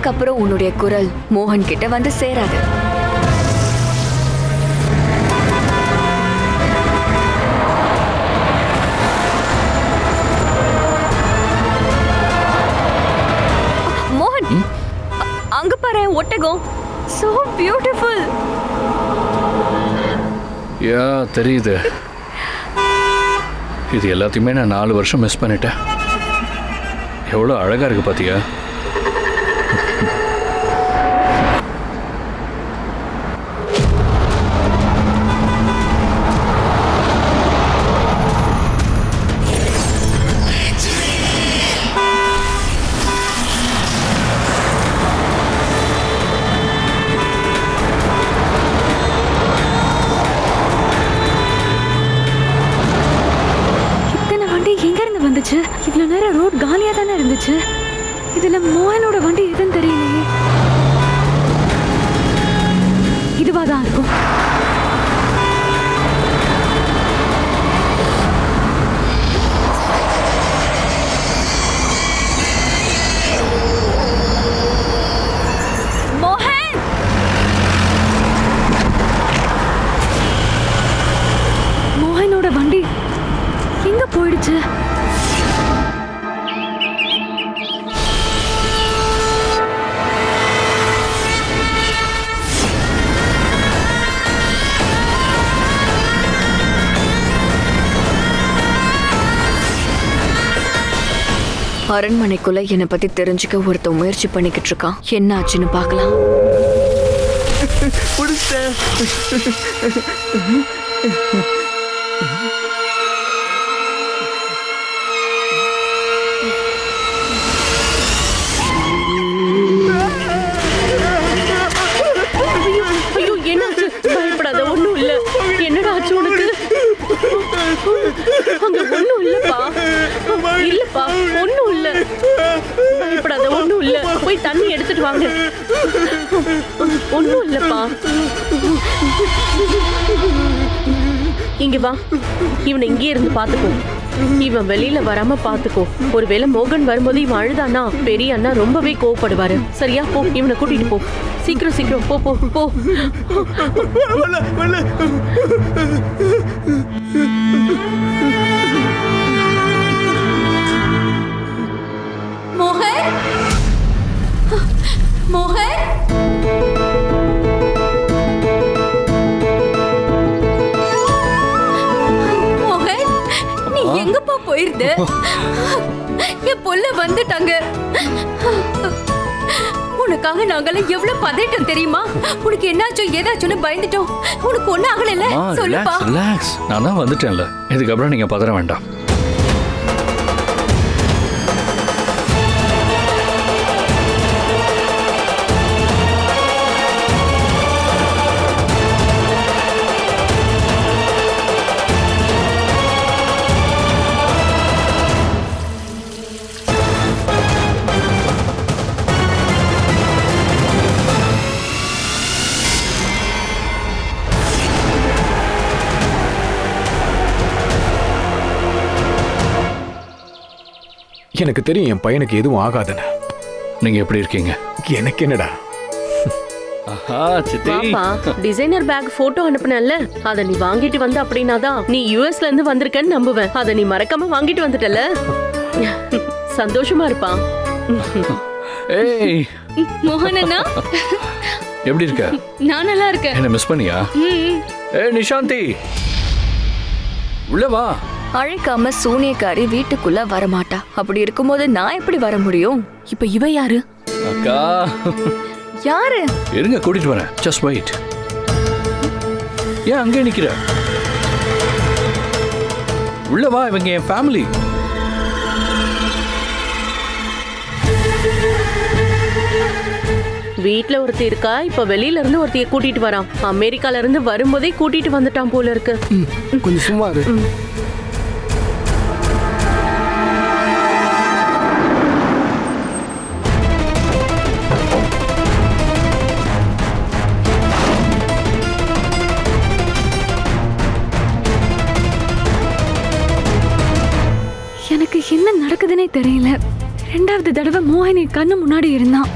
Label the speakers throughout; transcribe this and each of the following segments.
Speaker 1: அதுக்கப்புறம் உன்னுடைய குரல் மோகன் கிட்ட வந்து சேராது. மோகன், அங்க பாரு ஒட்டகம். So beautiful.
Speaker 2: யா தெரியுது. இது எல்லாத்தையுமே நான் 4 வருஷம் மிஸ் பண்ணிட்டேன். எவ்வளோ அழகா இருக்கு பாத்தியா?
Speaker 3: இவ்வளவு நேரம் ரோட் காலியா தானே இருந்துச்சு. இதுல மோகனோட வண்டி எதுன்னு தெரியலையே. இதுவாதான் இருக்கும். மோகன், மோகனோட வண்டி எங்க போயிடுச்சு?
Speaker 1: அரண்மனைக்குள்ள என்னை பத்தி தெரிஞ்சுக்க ஒருத்த முயற்சி பண்ணிக்கிட்டு இருக்கான். என்ன ஆச்சுன்னு பார்க்கலாம்.
Speaker 3: என்னாச்சு? பயப்படாத, ஒண்ணும் இல்ல. என்னடா ஆச்சு உனக்கு? அங்க ஒண்ணும் இல்லப்பா. இல்லப்பா, ஒண்ணும் இல்ல. பயப்படாத, ஒண்ணும் இல்ல. போய் தண்ணி எடுத்துட்டு வாங்க. ஒண்ணும் இல்லப்பா. இங்க வா. இவனை இங்கே இருந்து பாத்துக்கோ. இவன் வெளியில வராம பாத்துக்கோ. ஒருவேளை மோகன் வரும்போது இவன் அழுதானா பெரிய அண்ணா ரொம்பவே கோவப்படுவாரு. சரியா? போ, இவனை கூட்டிட்டு போ. சீக்கிரம் சீக்கிரம் போ போ போ. மோகன், மோகன், மோகன், நீ எங்கப்பா போயிருந்த? என் பொல்ல வந்துட்டாங்க. உனக்காக நாங்கெல்லாம் எவ்வளவு பதட்டம் தெரியுமா? உனக்கு என்னாச்சோ ஏதாச்சுன்னு பயந்துட்டோம். உனக்கு ஒண்ணு ஆகல? சொல்லுப்பா.
Speaker 2: ரிலாக்ஸ், நான் தான் வந்துட்டேன்ல. இதுக்கப்புறம் நீங்க பதற வேண்டாம்.
Speaker 4: எனக்கு தெரியும் என் பையனுக்கு எதுவும் ஆகாதுன்னு.
Speaker 2: நீங்க எப்படி இருக்கீங்க?
Speaker 4: எனக்கு என்னடா?
Speaker 3: டிசைனர் பேக் போட்டோ அனுப்புனல்ல, அத நீ வாங்கிட்டு வந்த அப்படின்னாதான் நீ யுஎஸ்ல இருந்து வந்திருக்கன்னு நம்புவேன். அத நீ மறக்காம வாங்கிட்டு வந்துட்டல. சந்தோஷமா இருப்பா.
Speaker 2: ஏய்
Speaker 1: மோகன் அண்ணா,
Speaker 2: எப்படி இருக்க?
Speaker 1: நான் நல்லா இருக்கேன்.
Speaker 2: என்ன மிஸ் பண்ணியா? ஏய் நிஷாந்தி, உள்ள வா.
Speaker 1: அழைக்காம சூனியக்காரி வீட்டுக்குள்ள வரமாட்டா. அப்படி இருக்கும்போது நான் எப்படி வர முடியும்? இப்ப இவ யாரு?
Speaker 2: அக்கா
Speaker 1: யாரு?
Speaker 2: இருங்க, கூட்டிட்டு வரேன். Just wait. ஏன் அங்கே நிக்கிற? உள்ள வா, இவங்க என் ஃபேமிலி.
Speaker 3: வீட்ல ஒருத்தி இருக்கா, இப்ப வெளியில இருந்து ஒருத்திய கூட்டிட்டு வரான். அமெரிக்கால இருந்து வரும்போதே கூட்டிட்டு வந்துட்டான் போல இருக்கு.
Speaker 4: கொஞ்சம் சும்மா இரு.
Speaker 3: எனக்கு என்ன நடக்குதுன்னே தெரியல. 2வது தடவை மோகன் கண்ணு முன்னாடி இருந்தான்.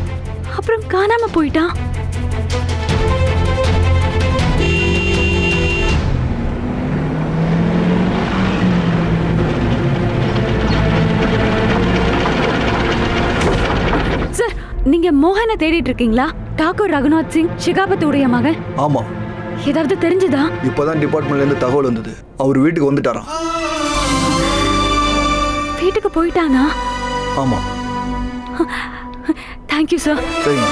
Speaker 1: அப்புறம் காணாம போயிட்டான். சார், நீங்க மோகனை தேடிட்டு இருக்கீங்களா? டாக்கூர் ரகுநாத் சிங் ஷிகாபத் உடைய மகன்.
Speaker 5: ஆமா,
Speaker 1: ஏதாவது தெரிஞ்சுதா?
Speaker 5: இப்பதான் டிபார்ட்மெண்ட்ல இருந்து தகவல் வந்தது. அவர் வீட்டுக்கு வந்துட்டாராம்.
Speaker 1: வீட்டுக்கு போயிட்டானா?
Speaker 5: ஆமா.
Speaker 1: Thank you sir.
Speaker 5: சரிங்க.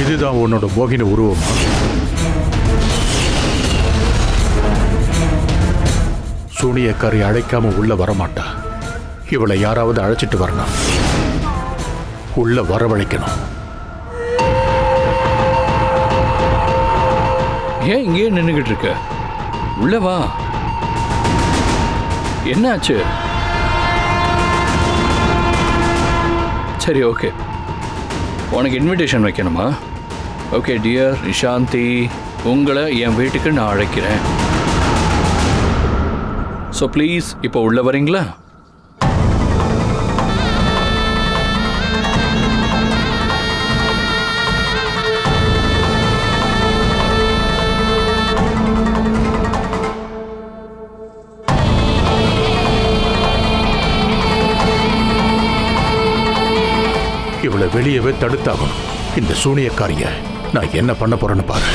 Speaker 6: இதுதான் உன்னோட மோகினி உருவமா? சூனியக்காரி அழைக்காம உள்ள வரமாட்டா. இவளை யாராவது அழைச்சிட்டு வரணும், உள்ள வரவழைக்கணும்.
Speaker 2: ஏன் இங்கேயே நின்றுகிட்டு இருக்க? உள்ள வா. என்னாச்சு? சரி, ஓகே. உனக்கு இன்விடேஷன் வைக்கணுமா? ஓகே டியர் நிஷாந்தி, உங்களை என் வீட்டுக்கு நான் அழைக்கிறேன். ஸோ ப்ளீஸ் இப்போ உள்ள வரீங்களா?
Speaker 6: இவளை வெளியவே தடுத்தாகணும். இந்த சூனியக்காரிய நான் என்ன பண்ண போறேன்னு பாரு.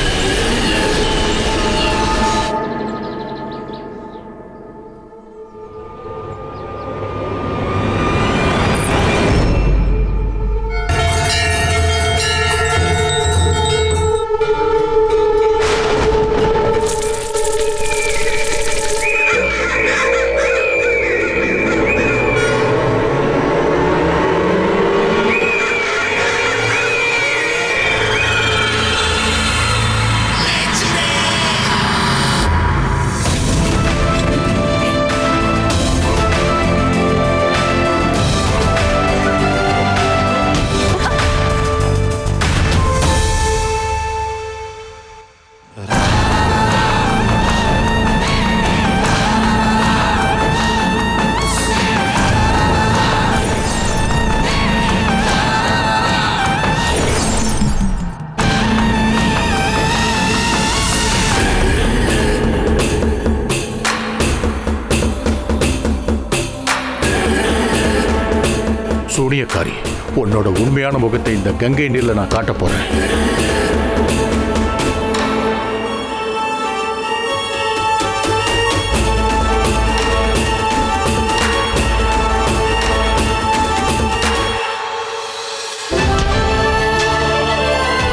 Speaker 6: சூனியக்காரி, உன்னோட உண்மையான முகத்தை இந்த கங்கை நீர்ல நான் காட்ட போறேன்.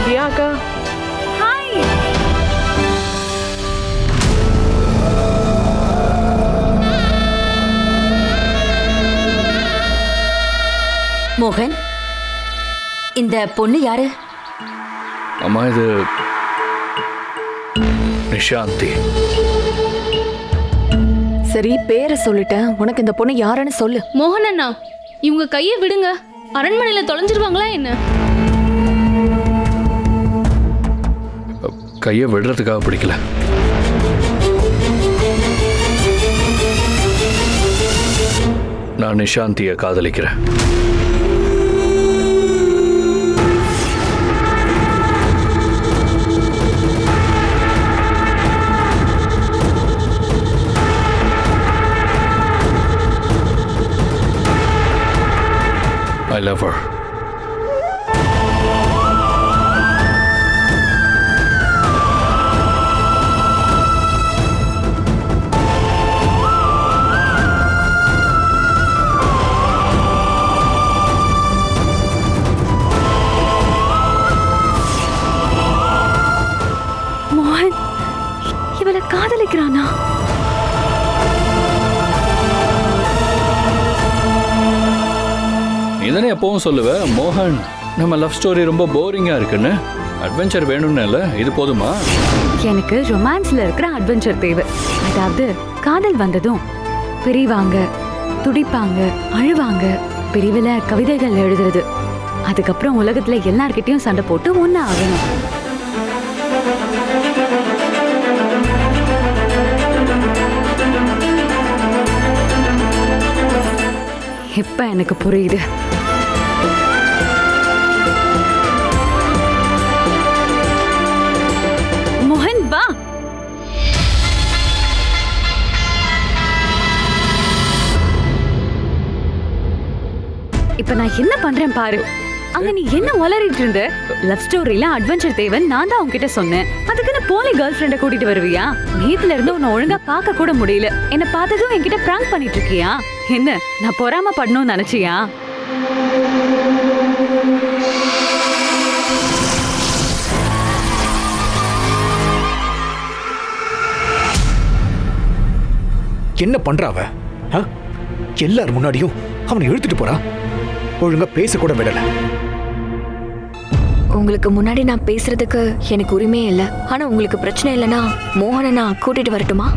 Speaker 3: தியாக்கா,
Speaker 1: ஹாய்.
Speaker 7: மோகன், இந்த பொண்ணு யாரு?
Speaker 2: அம்மா, இது நிஷாந்தி.
Speaker 1: சரி, பேரை சொல்லிட்டேன். உனக்கு இந்த பொண்ணு யாருன்னு சொல்லு.
Speaker 8: மோகன் அண்ணா, இவங்க கையை விடுங்க. அரண்மனையில தொலைஞ்சிருவாங்களா என்ன?
Speaker 2: கையை விடுறதுக்காக பிடிக்கல. நான் நிஷாந்தியை காதலிக்கிறேன். I love her.
Speaker 1: மோகன் இவளை காதலிக்கிறானா?
Speaker 2: நீதானே எப்பவும் சொல்லுவ, மோகன் நம்ம லவ் ஸ்டோரி ரொம்ப போரிங்கா இருக்குன்னு. அட்வென்ச்சர் வேணும்னு இல்லை, இது போதுமா?
Speaker 9: எனக்கு ரொமான்ஸ்ல இருக்கிற அட்வென்ச்சர் தேவை. அதாவது காதல் வந்ததும் பிரிவாங்க, துடிப்பாங்க, அழுவாங்க, பிரிவுல கவிதைகள் எழுதுறது, அதுக்கப்புறம் உலகத்துல எல்லார்கிட்டயும் சண்டை போட்டு ஒண்ணு ஆகணும். இப்ப எனக்கு புரியுது. மோகன் வா. இப்ப நான் என்ன பண்றேன் பாரு. அங்க நீ என்ன உளறிட்டு இருந்த? லவ் ஸ்டோரியில அட்வென்ச்சர் தேவன் நான் தான் உன்கிட்ட சொன்னேன். அதுக்குன்னு போலி கேர்ள் ஃப்ரெண்ட கூட்டிட்டு வருவியா? நேத்துல இருந்து உன்னை ஒழுங்கா பார்க்க கூட முடியல. என்ன பார்த்ததும் என்கிட்ட பிராங்க் பண்ணிட்டு இருக்கியா? என்ன நான் பொறாம படணும்னு நினைச்சியா?
Speaker 4: என்ன பண்றாவ? எல்லார் முன்னாடியும் அவனை இழுத்துட்டு போறா. ஒழுங்கா பேச கூட விடல.
Speaker 1: உங்களுக்கு முன்னாடி நான் பேசுறதுக்கு எனக்கு உரிமையே இல்லை. ஆனா உங்களுக்கு பிரச்சனை இல்லைன்னா மோகனை நான் கூட்டிட்டு வரட்டுமா?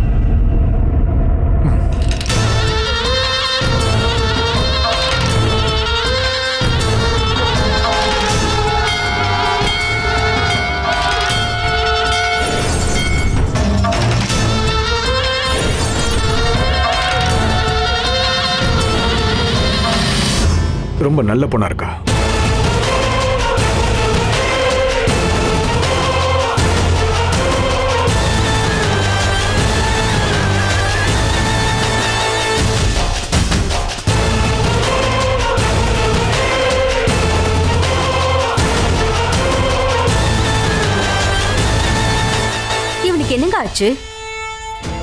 Speaker 4: ரொம்ப நல்ல பொண்ணா இருக்கா.
Speaker 7: இவனுக்கு என்னங்க ஆச்சு?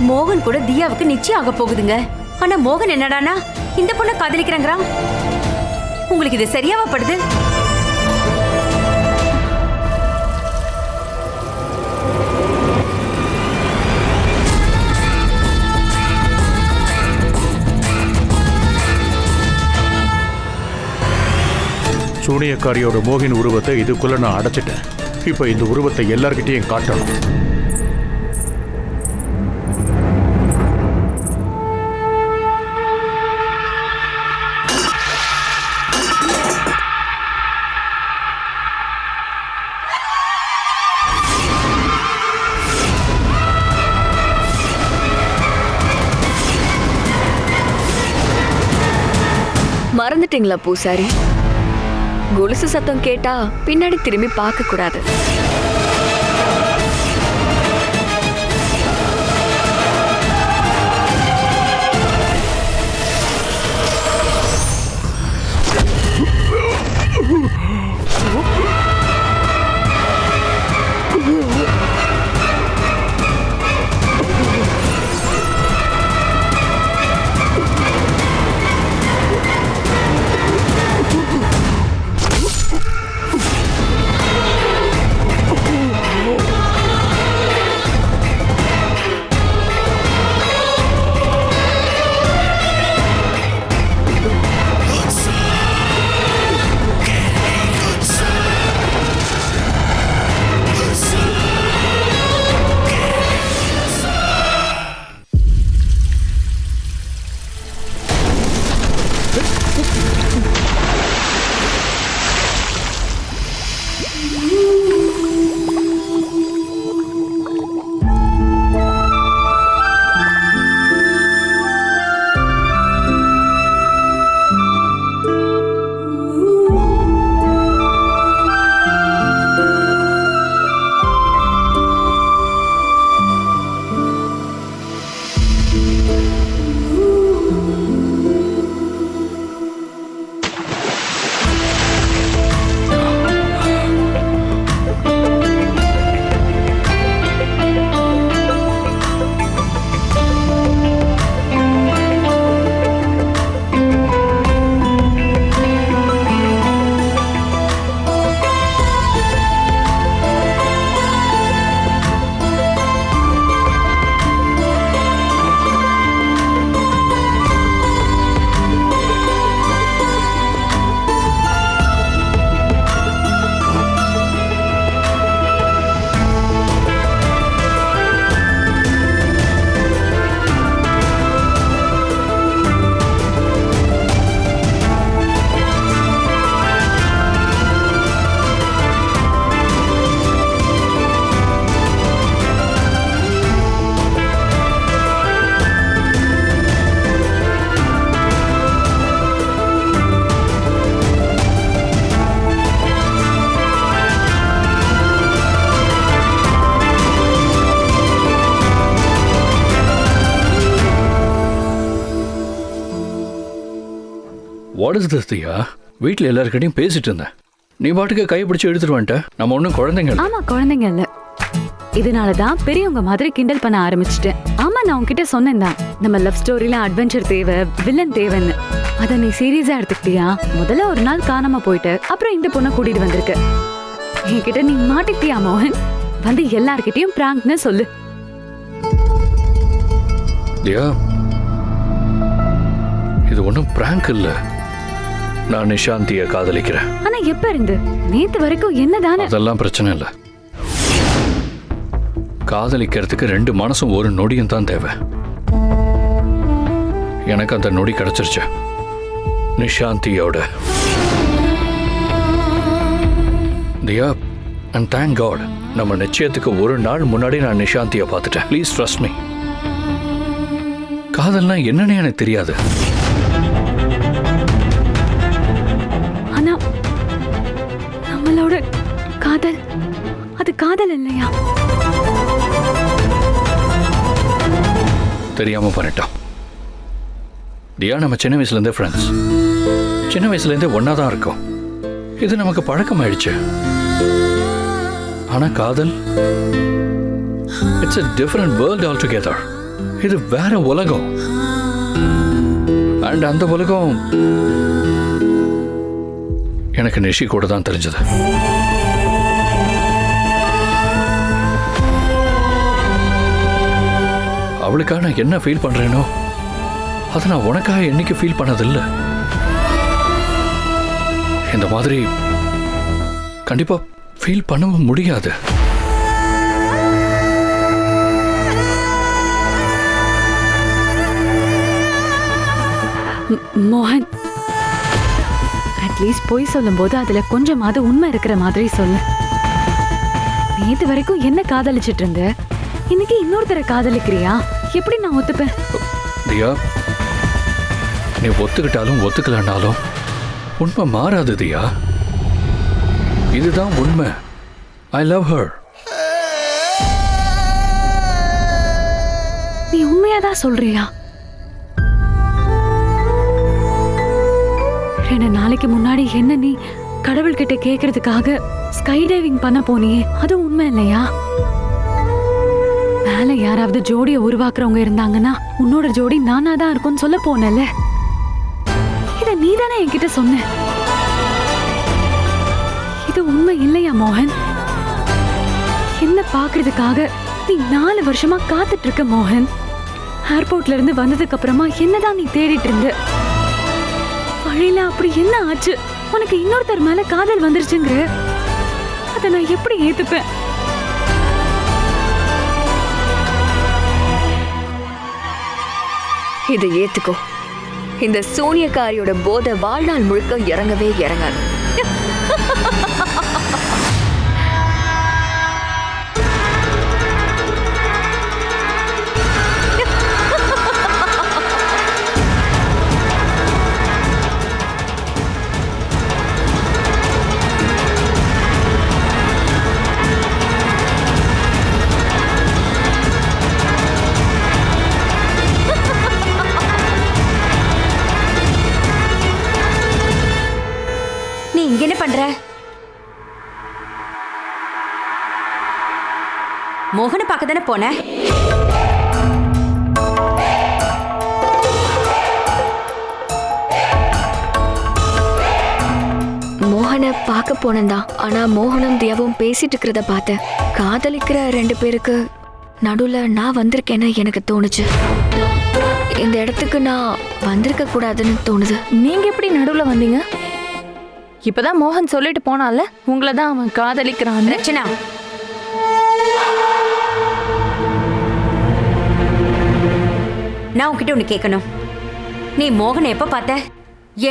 Speaker 7: மோகன் கூட தியாவுக்கு நிச்சயம் ஆக போகுதுங்க. ஆனா மோகன் என்னடானா இந்த பொண்ணை காதலிக்கிறாங்கிறான். உங்களுக்கு இது சரியாவா படுது?
Speaker 6: சூனியக்காரியோட மோகின் உருவத்தை இதுக்குள்ள நான் அடைச்சிட்டேன். இப்ப இந்த உருவத்தை எல்லார்கிட்டையும் காட்டணும்.
Speaker 1: மறந்துட்டீங்களா பூசாரி? கொலுசு சத்தம் கேட்டா பின்னாடி திரும்பி பார்க்க கூடாது.
Speaker 2: வாட் இஸ் திஸ் தியா? வீட்டில் எல்லாருக்கிட்டையும் பேசிட்டு இருந்தேன், நீ பாட்டுக்கு கை பிடிச்சி எடுத்துட்டு வந்துட்ட. நம்ம ஒன்றும் குழந்தைங்க இல்ல.
Speaker 9: ஆமா, குழந்தைங்க இல்ல. இதனாலதான் பெரியவங்க மாதிரி கிண்டல் பண்ண ஆரம்பிச்சிட்டேன். ஆமா, நான் உன்கிட்ட சொன்னேன் தான், நம்ம லவ் ஸ்டோரியில அட்வென்ச்சர் தேவை, வில்லன் தேவைன்னு. அத நீ சீரியஸா எடுத்துக்கிட்டியா? முதல்ல ஒரு நாள் காணாம போயிட்டு அப்புறம் இந்த பொண்ணை கூட்டிட்டு வந்திருக்க. என்கிட்ட நீ மாட்டிக்கிட்டியா மோகன்? வந்து எல்லார்கிட்டயும் பிராங்க்னு சொல்லு.
Speaker 2: தியா, இது ஒன்றும் பிராங்க் இல்ல. நான் நிஷாந்தியை காதலிக்கிறேன்.
Speaker 9: ஆனா எப்ப இருந்து? நேத்து வரைக்கும் என்னதானே?
Speaker 2: அதெல்லாம் பிரச்சனை இல்லை. காதலிக்கிறதுக்கு 2 மனசும் ஒரு நொடியும் தான் தேவை. எனக்கு அந்த நொடி கிடைச்சிருச்சு நிஷாந்தியோட. தியா, அண்ட் தேங்க் காட், நம்ம நிச்சயத்துக்கு ஒரு நாள் முன்னாடி நான் நிஷாந்தியை பார்த்துட்டேன். Please trust me. காதல்னா என்னன்னு எனக்கு தெரியாது.
Speaker 9: ஆனா நம்மளோட காதல் அது காதல் இல்லையா?
Speaker 2: தெரியாம பண்ணிட்டான். தியா, நம்ம சின்ன வயசுலேருந்தே ஃப்ரெண்ட்ஸ். சின்ன வயசுலேருந்தே ஒன்றா தான் இருக்கோம். இது நமக்கு பழக்கமாயிடுச்சு. ஆனால் காதல், it's a different world altogether. இது வேற உலகம். அண்ட் அந்த உலகம் எனக்கு நிஷி கூட தான் தெரிஞ்சது. அவளுக்காக நான் என்ன ஃபீல் பண்றேனோ அதை நான் உனக்காக என்னைக்கு ஃபீல் பண்ணதில்லை. இந்த மாதிரி கண்டிப்பா ஃபீல் பண்ணவும் முடியாது.
Speaker 9: மோகன், அட்லீஸ்ட் பொய் சொல்லும் போது அதுல கொஞ்சமாவது உண்மை இருக்கிற மாதிரி சொல்லு. நேத்து வரைக்கும் என்ன காதலிச்சிட்டு இருந்த, இன்னைக்கு இன்னொருத்தரை காதலிக்கிறியா? எப்படி நான் ஒத்துப்பேன்?
Speaker 2: தியா, நீ ஒத்துக்கிட்டாலும் ஒத்துக்கலனாலும் உண்மை மாறாது தியா. இதுதான் உண்மை. I love her.
Speaker 9: நீ உண்மையாதான் சொல்றியா? 2 நாளைக்கு முன்னாடி என்ன நீ கடவுள்கிட்ட கேட்கறதுக்காக ஸ்கை டைவிங் பண்ண போனியே, அது உண்மை இல்லையா? மேல யாராவது ஜோடியை உருவாக்குறவங்க இருந்தாங்கன்னா உன்னோட ஜோடி நானா தான் இருக்கும்னு சொல்ல போனல. இத நீ தானே என்கிட்ட சொன்ன. இது உண்மை இல்லையா மோகன்? என்ன பாக்குறதுக்காக நீ 4 வருஷமா காத்துட்டு இருக்க மோகன். ஏர்போர்ட்ல இருந்து வந்ததுக்கு அப்புறமா என்னதான் நீ தேடிட்டு இருந்த? வழியில அப்படி என்ன ஆச்சு? உனக்கு இன்னொருத்தர் மேல காதல் வந்துருச்சுங்கிற, அத நான் எப்படி ஏத்துப்பேன்?
Speaker 1: இதை ஏத்துக்கோ. இந்த சோனியக்காரியோட போதை வாழ்நாள் முழுக்க இறங்கவே இறங்காது.
Speaker 7: இங்க என்ன பண்ற? மோகனை பார்க்க தானே போன?
Speaker 1: மோகனை பார்க்க போனதான். ஆனா மோகனும் தியாவும் பேசிட்டு இருக்கிறத பார்த்தேன். காதலிக்கிற 2 பேருக்கு நடுவுல நான் வந்திருக்கேன்னு எனக்கு தோணுச்சு. இந்த இடத்துக்கு நான் வந்திருக்க கூடாதுன்னு தோணுது.
Speaker 3: நீங்க எப்படி நடுவுல வந்தீங்க? இப்பதான் மோகன் சொல்லிட்டு போனால உங்களை தான் அவன் காதலிக்கிறான்.
Speaker 7: ரச்சனா, நான் உன்கிட்ட ஒண்ணு கேட்கணும். நீ மோகனை எப்ப பார்த்த?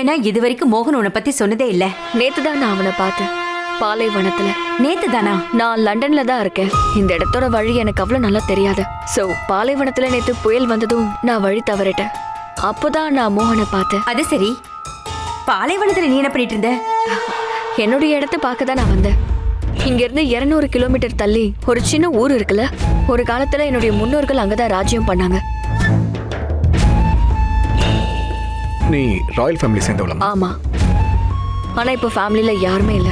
Speaker 7: ஏன்னா இது வரைக்கும் மோகன் உன்னை பத்தி சொன்னதே இல்ல.
Speaker 1: நேத்துதான் நான் அவனை பார்த்தேன், பாலைவனத்துல.
Speaker 7: நேத்து தானா?
Speaker 1: நான் லண்டன்ல தான் இருக்கேன். இந்த இடத்தோட வழி எனக்கு அவ்வளவு நல்லா தெரியாது. சோ பாலைவனத்துல நேத்து புயல் வந்ததும் நான் வழி தவறிட்டேன். அப்போதான் நான் மோகனை பார்த்தேன்.
Speaker 7: அது சரி, பாலைவனத்துல நீ என்ன பண்ணிட்டு இருந்த?
Speaker 1: என்னுடைய இடத்தை பார்க்க தான் நான் வந்தேன். இங்க இருந்து 200 கிலோமீட்டர் தள்ளி ஒரு சின்ன ஊர் இருக்குல்ல, ஒரு காலத்துல என்னுடைய முன்னோர்கள் அங்கதான் ராஜ்யம் பண்ணாங்க.
Speaker 4: நீ ராயல் ஃபேமிலி சேர்ந்தவளா?
Speaker 1: ஆமா, ஆனா இப்போ ஃபேமிலியில யாருமே இல்ல.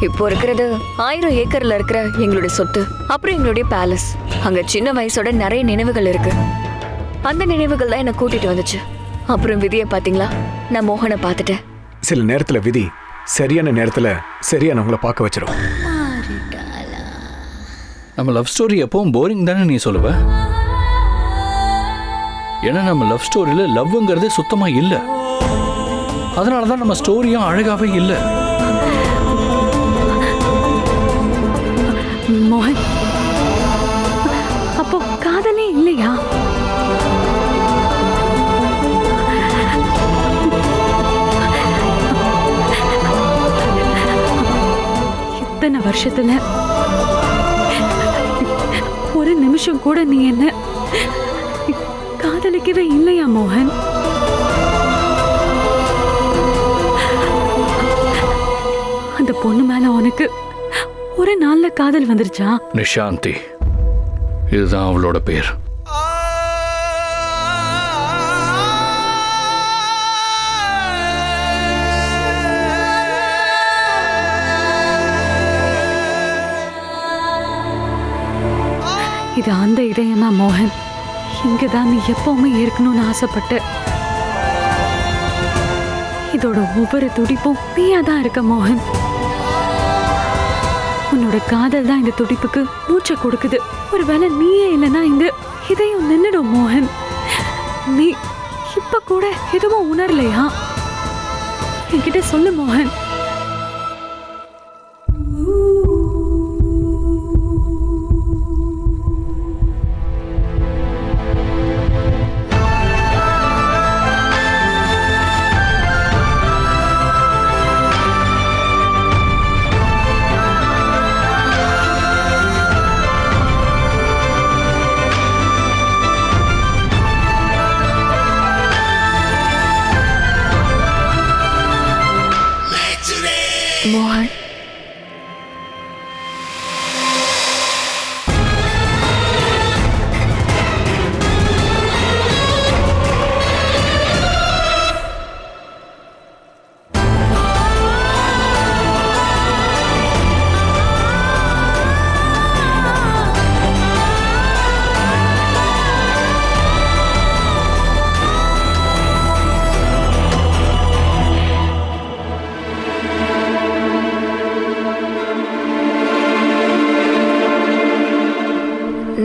Speaker 1: இப்போ இருக்கிறது 1000 ஏக்கர்ல இருக்கிற எங்களுடைய சொத்து, அப்புறம் எங்களுடைய பேலஸ். அங்க சின்ன வயசோட நிறைய நினைவுகள் இருக்கு. அந்த நினைவுகள் தான் என்னை கூட்டிட்டு வந்துச்சு. அப்புறம் விதியை பாத்தீங்களா, நான் மோகனை பார்த்துட்டேன்.
Speaker 4: சில நேரத்துல விதி சரியான நேரத்துல சரியானவங்களை பார்க்க வச்சிடும்.
Speaker 2: நம்ம லவ் ஸ்டோரி எப்பவும் போரிங் தானே நீ சொல்லுவ? ஏன்னா நம்ம லவ் ஸ்டோரியில லவ்ங்கிறதே சுத்தமா இல்லை. அதனாலதான் நம்ம ஸ்டோரியும் அழகாவே இல்லை.
Speaker 9: மோகன், அப்போ காதலே இல்லையா? இத்தனை வருஷத்துல ஒரு நிமிஷம் கூட நீ என்ன காதலிக்கவே இல்லையா மோகன்? அந்த பொண்ணு மேல உனக்கு ஒரு நாள்ல காதல் வந்துருச்சா?
Speaker 2: நிஷாந்தி, இதுதான் அவளோட பேர்.
Speaker 9: இது அந்த இதயமா மோகன்? இங்கதான் நீ எப்பவுமே இருக்கணும்னு ஆசைப்பட்ட. இதோட ஒவ்வொரு துடிப்பும் நீயா தான் இருக்க மோகன். உன்னோட காதல் தான் இந்த துடிப்புக்கு மூச்சை கொடுக்குது. ஒருவேளை நீயே இல்லைன்னா இந்த இதயம் நின்னுடும் மோகன். நீ இப்ப கூட எதுவும் உணரலையா? என்கிட்ட சொல்லு மோகன்.
Speaker 1: மோகன்,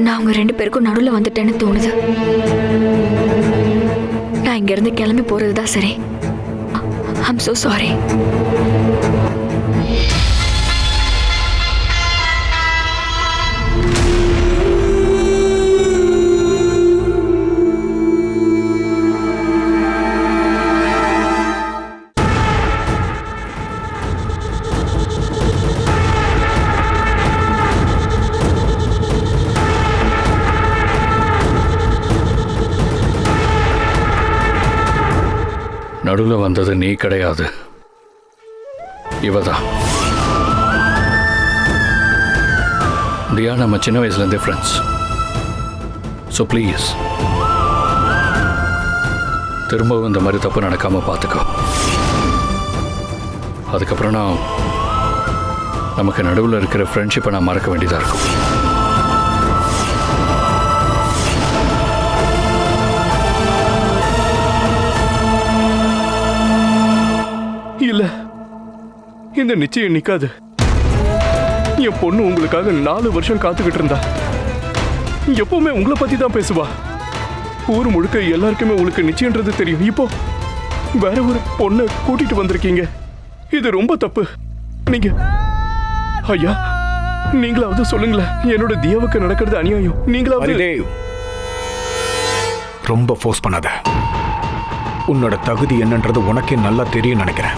Speaker 1: நான் உங்க 2 பேருக்கும் நடுவில் வந்துட்டேன்னு தோணுது. நான் இங்க இருந்து கிளம்பி போறதுதான் சரி. I'm so sorry.
Speaker 2: நடுவில் வந்தது நீ கிடையாது, இவதான். தியா நம்ம சின்ன வயசுலேருந்தே ஃப்ரெண்ட்ஸ். ஸோ ப்ளீஸ் திரும்பவும் இந்த மாதிரி தப்பு நடக்காமல் பார்த்துக்கோ. அதுக்கப்புறம் நான் நமக்கு நடுவில் இருக்கிற ஃப்ரெண்ட்ஷிப்பை நான் மறக்க வேண்டியதாக இருக்கும்.
Speaker 10: இல்ல, இந்த நிச்சயம் நிக்காது. என் பொண்ணு உங்களுக்காக 4 வருஷம் காத்துக்கிட்டு இருந்தா. எப்பவுமே உங்களை பத்தி தான் பேசுவா. ஊர் முழுக்க எல்லாருக்குமே உங்களுக்கு நிச்சயம்ன்றது தெரியும். இப்போ வேற ஒரு பொண்ணை கூட்டிட்டு வந்திருக்கீங்க. இது ரொம்ப தப்பு. நீங்க ஐயா, நீங்களாவது சொல்லுங்களேன். என்னோட தியாவுக்கு நடக்கிறது அநியாயம். நீங்களாவது.
Speaker 4: ரொம்ப ஃபோர்ஸ் பண்ணாத. உன்னோட தகுதி என்னன்றது உனக்கே நல்லா தெரியும் நினைக்கிறேன்.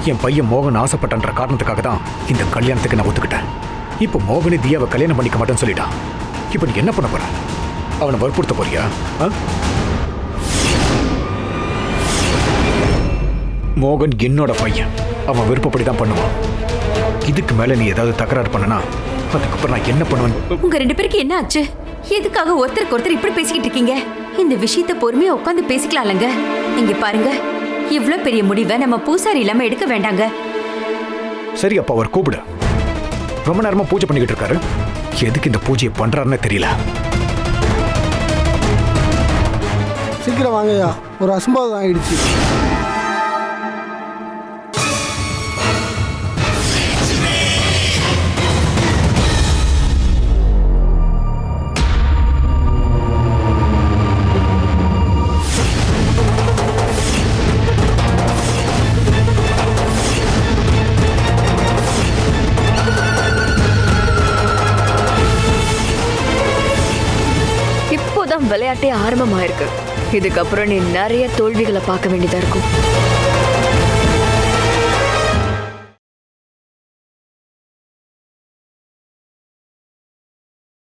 Speaker 4: என் பையன் மோகன் ஆசைப்பட்டன்ற காரணத்துக்காக தான் இந்த கல்யாணத்துக்கு நான் ஒத்துக்கிட்டேன். இப்போ மோகனே தியாவை கல்யாணம் பண்ணிக்க மாட்டேன்னு சொல்லிட்டான். இப்போ நீ என்ன பண்ண போற? அவனை வற்புறுத்த போறியா? மோகன் என்னோட பையன். அவன் விருப்பப்படி தான் பண்ணுவான். இதுக்கு மேல நீ ஏதாவது தகராறு பண்ணனா அதுக்கப்புறம் நான் என்ன பண்ணுவேன்?
Speaker 7: உங்க 2 பேருக்கு என்ன ஆச்சு? எதுக்காக ஒருத்தருக்கு ஒருத்தர் இப்படி பேசிக்கிட்டு இருக்கீங்க? இந்த விஷயத்த பொறுமையா உட்காந்து பேசிக்கலாம்லங்க. இங்க பாருங்க, இவ்ளோ பெரிய முடிவை நம்ம பூசாரி இல்லாம எடுக்க வேண்டாங்க.
Speaker 4: சரி அப்ப அவர் கூப்பிடு. ரொம்ப நேரமா பூஜை பண்ணிக்கிட்டு இருக்காரு. எதுக்கு இந்த பூஜையை பண்றாருன்னு தெரியல.
Speaker 11: சீக்கிரம் வாங்கய்யா, ஒரு அசம்பாவிதம் ஆயிடுச்சு.
Speaker 1: இப்போதான் விளையாட்டே ஆரம்பமாயிருக்கு. இதுக்கப்புறம் நீ நிறைய தோல்விகளை பார்க்க வேண்டியதா இருக்கும்.